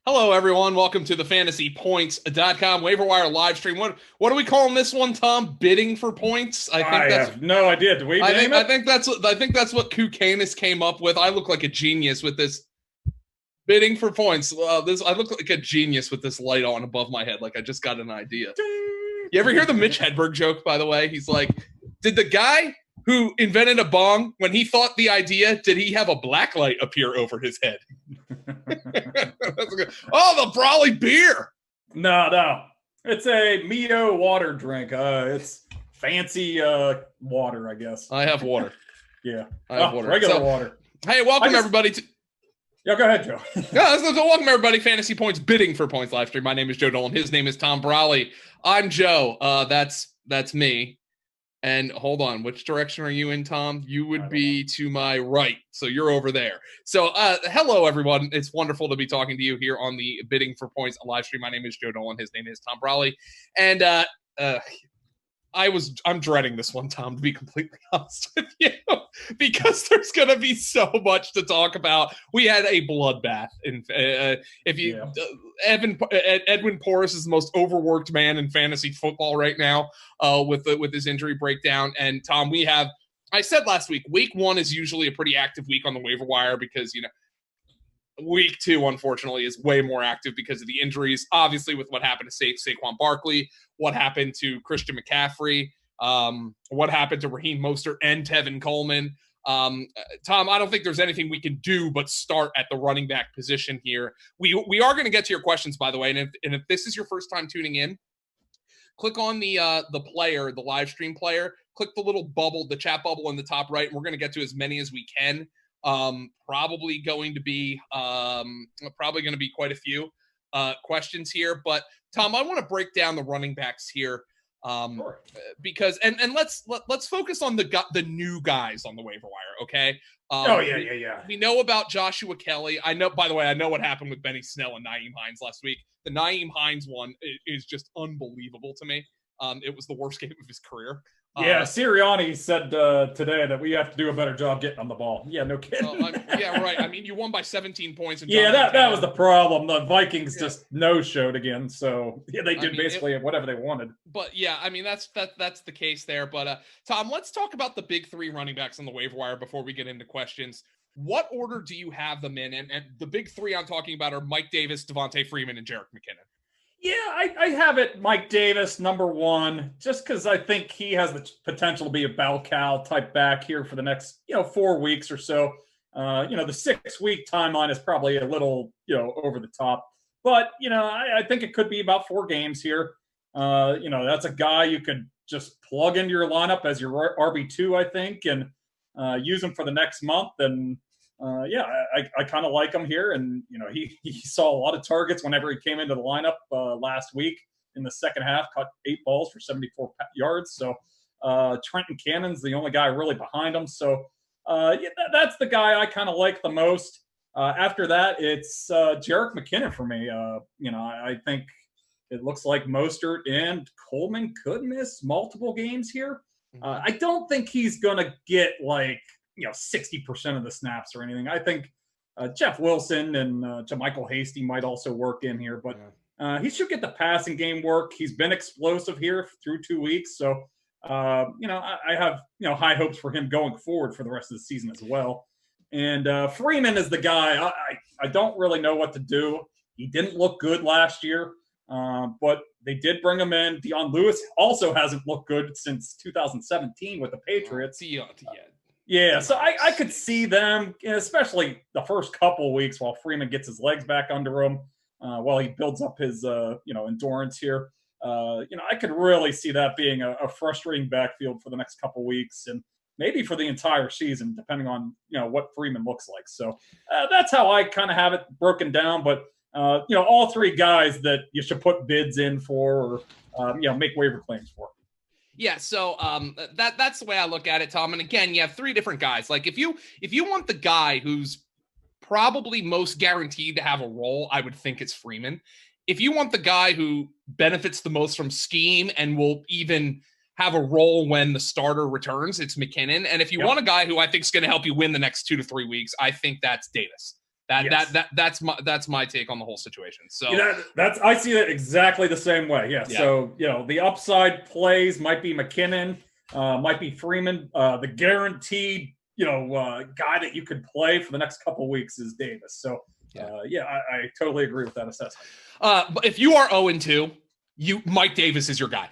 Hello, everyone. Welcome to the fantasypoints.com waiver wire live stream. What are we calling this one, Tom? Bidding for points? I have no idea. Do we name I it? think that's what Kukanis came up with. I look like a genius with this bidding for points. I look like a genius with this light on above my head, like I just got an idea. You ever hear the Mitch Hedberg joke? By the way, he's like, "Did the guy who invented a bong, when he thought the idea, did he have a black light appear over his head?" Oh, the Brawley beer. No. It's a Mio water drink. It's fancy water, I guess. I have water. Yeah. I have water. Regular water. Hey, welcome everybody to. Yeah, go ahead, Joe. Welcome everybody. Fantasy Points bidding for points live stream. My name is Joe Dolan. His name is Tom Brawley. I'm Joe. That's me. And hold on, which direction are you in, Tom? You would be to my right, so you're over there. So, hello, everyone. It's wonderful to be talking to you here on the Bidding for Points live stream. My name is Joe Dolan. His name is Tom Brawley. And I'm dreading this one, Tom, to be completely honest with you, because there's going to be so much to talk about. We had a bloodbath. Edwin Porras is the most overworked man in fantasy football right now with his injury breakdown. And Tom, I said last week, week one is usually a pretty active week on the waiver wire because, week two, unfortunately, is way more active because of the injuries. Obviously, with what happened to Saquon Barkley, what happened to Christian McCaffrey, what happened to Raheem Mostert and Tevin Coleman. Tom, I don't think there's anything we can do but start at the running back position here. We are going to get to your questions, by the way, and if this is your first time tuning in, click on the live stream player, click the little bubble, the chat bubble in the top right, and we're going to get to as many as we can. Probably going to be quite a few questions here, but Tom, I want to break down the running backs here because let's focus on the new guys on the waiver wire. Okay. We know about Joshua Kelly. I know what happened with Benny Snell and Nyheim Hines last week. The Nyheim Hines one is just unbelievable to me. It was the worst game of his career. Sirianni said today that we have to do a better job getting on the ball. Yeah, no kidding. Yeah, right. I mean, you won by 17 points. And that was the problem. The Vikings just no-showed again, so they did basically whatever they wanted. But yeah, I mean that's the case there. But Tom, let's talk about the big three running backs on the waiver wire before we get into questions. What order do you have them in? And the big three I'm talking about are Mike Davis, Devontae Freeman, and Jerick McKinnon. Yeah, I have it Mike Davis, number one, just because I think he has the potential to be a bell cow type back here for the next, 4 weeks or so. The 6-week timeline is probably a little, over the top. But, I think it could be about 4 games here. That's a guy you could just plug into your lineup as your RB2, I think, and use him for the next month. And I kind of like him here, and he saw a lot of targets whenever he came into the lineup last week in the second half. Caught 8 balls for 74 yards. So Trenton Cannon's the only guy really behind him. So that's the guy I kind of like the most. After that, it's Jerick McKinnon for me. I think it looks like Mostert and Coleman could miss multiple games here. I don't think he's going to get 60% of the snaps or anything. I think Jeff Wilson and JaMychal Hasty might also work in here, but he should get the passing game work. He's been explosive here through 2 weeks. So, I have, high hopes for him going forward for the rest of the season as well. And Freeman is the guy. I don't really know what to do. He didn't look good last year, but they did bring him in. Dion Lewis also hasn't looked good since 2017 with the Patriots. Yeah, so I could see them, especially the first couple of weeks while Freeman gets his legs back under him, while he builds up his, endurance here. I could really see that being a frustrating backfield for the next couple of weeks and maybe for the entire season, depending on, what Freeman looks like. So that's how I kind of have it broken down. But, all 3 guys that you should put bids in for or, make waiver claims for. Yeah, so that's the way I look at it, Tom. And again, you have 3 different guys. Like if you want the guy who's probably most guaranteed to have a role, I would think it's Freeman. If you want the guy who benefits the most from scheme and will even have a role when the starter returns, it's McKinnon. And if you want a guy who I think is going to help you win the next 2 to 3 weeks, I think that's Davis. That's my take on the whole situation. So I see that exactly the same way. Yeah. So the upside plays might be McKinnon, might be Freeman. The guaranteed guy that you could play for the next couple weeks is Davis. So I totally agree with that assessment. But if you are 0-2, Mike Davis is your guy.